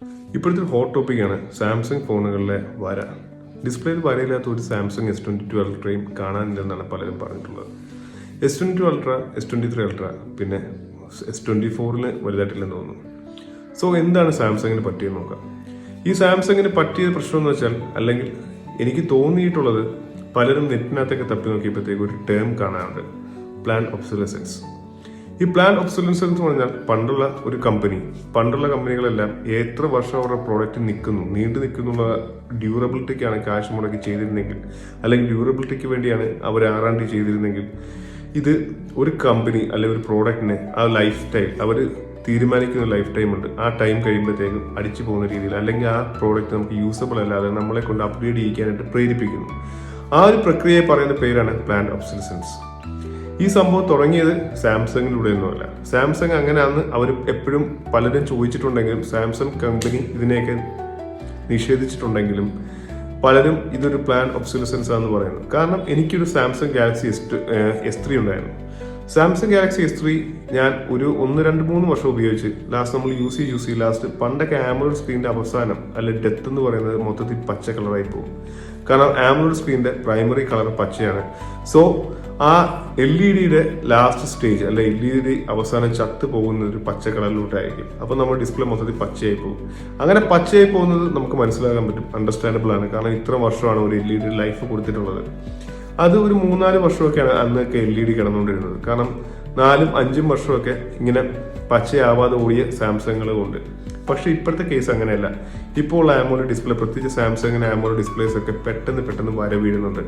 ഇപ്പോഴത്തെ ഹോട്ട് ടോപ്പിക്കാണ് സാംസങ് ഫോണുകളിലെ വര. ഡിസ്പ്ലേയിൽ വരയില്ലാത്ത ഒരു സാംസങ് S22 അൾട്രയും കാണാനില്ലെന്നാണ് പലരും പറഞ്ഞിട്ടുള്ളത്. S22 അൾട്ര, S23 അൾട്ര, പിന്നെ S24 വലുതായിട്ടില്ലെന്ന് തോന്നുന്നു. സോ എന്താണ് സാംസങ്ങിന് പറ്റിയെന്ന് നോക്കാം. ഈ സാംസങ്ങിന് പറ്റിയ പ്രശ്നം എന്ന് വെച്ചാൽ, അല്ലെങ്കിൽ എനിക്ക് തോന്നിയിട്ടുള്ളത്, പലരും നെറ്റിനകത്തൊക്കെ തപ്പി നോക്കിയപ്പോഴത്തേക്ക് ഒരു ടേം കാണാറുണ്ട്, പ്ലാൻ ഒബ്സൊലസൻസ്. ഈ പ്ലാൻ ഒബ്സൊലസൻസ് എന്ന് പറഞ്ഞാൽ പണ്ടുള്ള കമ്പനികളെല്ലാം എത്ര വർഷം അവരുടെ പ്രോഡക്റ്റ് നീണ്ടു നിൽക്കുന്നുള്ള ഡ്യൂറബിലിറ്റിക്കാണ് കാശ് മുടക്കി ചെയ്തിരുന്നെങ്കിൽ, അല്ലെങ്കിൽ ഡ്യൂറബിലിറ്റിക്ക് വേണ്ടിയാണ് അവർ R&D ചെയ്തിരുന്നെങ്കിൽ, ഇത് ഒരു കമ്പനി അല്ലെങ്കിൽ ഒരു പ്രോഡക്റ്റിന് ആ ലൈഫ് ടൈം അവർ തീരുമാനിക്കുന്ന ലൈഫ് ടൈം ഉണ്ട്. ആ ടൈം കഴിയുമ്പോഴത്തേക്കും അടിച്ചു പോകുന്ന രീതിയിൽ, അല്ലെങ്കിൽ ആ പ്രോഡക്റ്റ് നമുക്ക് യൂസബിൾ അല്ലാതെ നമ്മളെ കൊണ്ട് അപ്ഗ്രേഡ് ചെയ്യിക്കാനായിട്ട് പ്രേരിപ്പിക്കുന്നു. ആ ഒരു പ്രക്രിയയെ പറയുന്ന പേരാണ് പ്ലാൻ ഒബ്സൊലസൻസ്. ഈ സംഭവം തുടങ്ങിയത് സാംസങ്ങിലൂടെ ഒന്നുമല്ല. സാംസങ് അങ്ങനെയാണെന്ന് അവർ എപ്പോഴും പലരും ചോദിച്ചിട്ടുണ്ടെങ്കിലും, സാംസങ് കമ്പനി ഇതിനെയൊക്കെ നിഷേധിച്ചിട്ടുണ്ടെങ്കിലും, പലരും ഇതൊരു പ്ലാൻ ഒബ്സൊലസൻസ് ആണെന്ന് പറയുന്നു. കാരണം എനിക്കൊരു സാംസങ് ഗാലക്സി S3 ഉണ്ടായിരുന്നു. സാംസങ് ഗാലക്സി S3 ഞാൻ ഒരു 1-2-3 വർഷം ഉപയോഗിച്ച് നമ്മൾ യൂസ് ചെയ്ത് ലാസ്റ്റ് പണ്ടൊക്കെ ആമോലെഡ് സ്ക്രീനിന്റെ അവസാനം അല്ലെങ്കിൽ ഡെത്ത് എന്ന് പറയുന്നത് മൊത്തത്തിൽ പച്ച കളറായി പോകും. കാരണം ആമോലെഡ് സ്ക്രീനിന്റെ പ്രൈമറി കളർ പച്ചയാണ്. സോ ആ LED ലാസ്റ്റ് സ്റ്റേജ് അല്ലെ LED അവസാനം ചത്തു പോകുന്ന ഒരു പച്ച കളറിലോട്ടായിരിക്കും. അപ്പോൾ നമ്മുടെ ഡിസ്പ്ലേ മൊത്തത്തിൽ പച്ചയായി പോകും. അങ്ങനെ പച്ചയായി പോകുന്നത് നമുക്ക് മനസ്സിലാക്കാൻ പറ്റും, അണ്ടർസ്റ്റാൻഡബിൾ ആണ്. കാരണം ഇത്ര വർഷമാണ് ഒരു LED ലൈഫ് കൊടുത്തിട്ടുള്ളത്. അത് ഒരു 3-4 വർഷമൊക്കെയാണ് അന്നൊക്കെ LED കിടന്നുകൊണ്ടിരുന്നത്. കാരണം 4-5 വർഷമൊക്കെ ഇങ്ങനെ പച്ചയാവാതെ ഓടിയ സാംസങ്ങുകളും ഉണ്ട്. പക്ഷെ ഇപ്പോഴത്തെ കേസ് അങ്ങനെയല്ല. ഇപ്പോൾ ആമോലെഡ് ഡിസ്പ്ലേ, പ്രത്യേകിച്ച് സാംസങ്ങിന് ആമോലെഡ് ഡിസ്പ്ലേസ് ഒക്കെ പെട്ടെന്ന് വര വീഴുന്നുണ്ട്.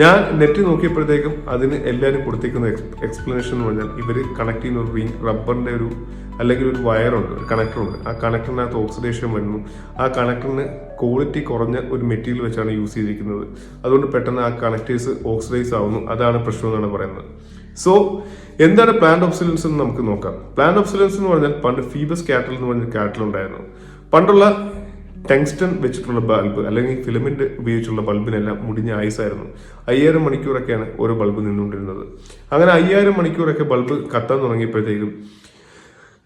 ഞാൻ നെറ്റ് നോക്കിയപ്പോഴത്തേക്കും അതിന് എല്ലാവരും കൊടുത്തേക്കുന്ന എക്സ്പ്ലനേഷൻ എന്ന് പറഞ്ഞാൽ, ഇവർ കണക്ട് ചെയ്യുന്ന ഒരു റബ്ബറിന്റെ അല്ലെങ്കിൽ ഒരു വയറുണ്ട്, ഒരു കണക്ടറുണ്ട്. ആ കണക്ടറിനകത്ത് ഓക്സിഡേഷൻ വരുന്നു. ആ കണക്ടറിന് ക്വാളിറ്റി കുറഞ്ഞ ഒരു മെറ്റീരിയൽ വെച്ചാണ് യൂസ് ചെയ്തിരിക്കുന്നത്. അതുകൊണ്ട് പെട്ടെന്ന് ആ കണക്ടേഴ്സ് ഓക്സിഡൈസ് ആവുന്നു. അതാണ് പ്രശ്നം എന്നാണ് പറയുന്നത്. സോ എന്താണ് പ്ലാന്റ് ഒബ്സൊലസൻസ് എന്ന് നമുക്ക് നോക്കാം. പ്ലാന്റ് ഒബ്സൊലസൻസ് എന്ന് പറഞ്ഞാൽ, പണ്ട് ഫീബസ് കാറ്റൽ എന്ന് പറഞ്ഞ കാറ്റൽ ഉണ്ടായിരുന്നു. പണ്ടുള്ള ടങ്സ്റ്റൺ വെച്ചിട്ടുള്ള ബൾബ് അല്ലെങ്കിൽ ഫിലമെന്റ് ഉപയോഗിച്ചുള്ള ബൾബിനെല്ലാം മുടിഞ്ഞ ആയുസായിരുന്നു. 5000 മണിക്കൂറൊക്കെയാണ് ഓരോ ബൾബ് നിന്നുകൊണ്ടിരുന്നത്. അങ്ങനെ 5000 മണിക്കൂറൊക്കെ ബൾബ് കത്താൻ തുടങ്ങിയപ്പോഴത്തേക്കും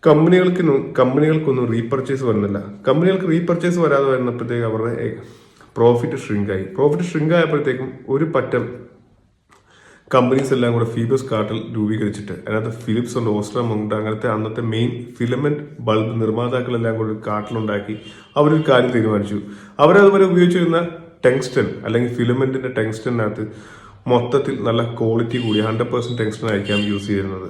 കമ്പനികൾക്കൊന്നും റീപർച്ചേസ് വരുന്നില്ല. കമ്പനികൾക്ക് റീപർച്ചേസ് വരാതെ വരുന്നപ്പോഴത്തേക്ക് അവരുടെ പ്രോഫിറ്റ് ഷ്രിങ്ക് ആയപ്പോഴത്തേക്കും ഒരു പറ്റം കമ്പനീസ് എല്ലാം കൂടെ ഫീബസ് കാർട്ടൽ രൂപീകരിച്ചിട്ട്, അതിനകത്ത് ഫിലിപ്സ് ഉണ്ട്, ഓസ്ട്രം ഉണ്ട്, അങ്ങനത്തെ അന്നത്തെ മെയിൻ ഫിലമെന്റ് ബൾബ് നിർമ്മാതാക്കളെല്ലാം കൂടെ ഒരു കാർട്ടലുണ്ടാക്കി അവരൊരു കാര്യം തീരുമാനിച്ചു. അവരതുവരെ ഉപയോഗിച്ചിരുന്ന ടങ്സ്റ്റൺ അല്ലെങ്കിൽ ഫിലമെന്റിന്റെ ടങ്സ്റ്റണിനകത്ത് മൊത്തത്തിൽ നല്ല ക്വാളിറ്റി കൂടി 100% ടങ്സ്റ്റൺ ആയിരിക്കാം യൂസ് ചെയ്തിരുന്നത്.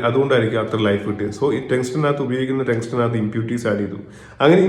അതുകൊണ്ടായിരിക്കും അത്ര ലൈഫ് കിട്ടിയത്. സോ ഈ ടങ്സ്റ്റണിനകത്ത് ഉപയോഗിക്കുന്ന ടങ്സ്റ്റണിനകത്ത് ഇമ്പ്യൂരിറ്റീസ് ആഡ് ചെയ്തു. അങ്ങനെ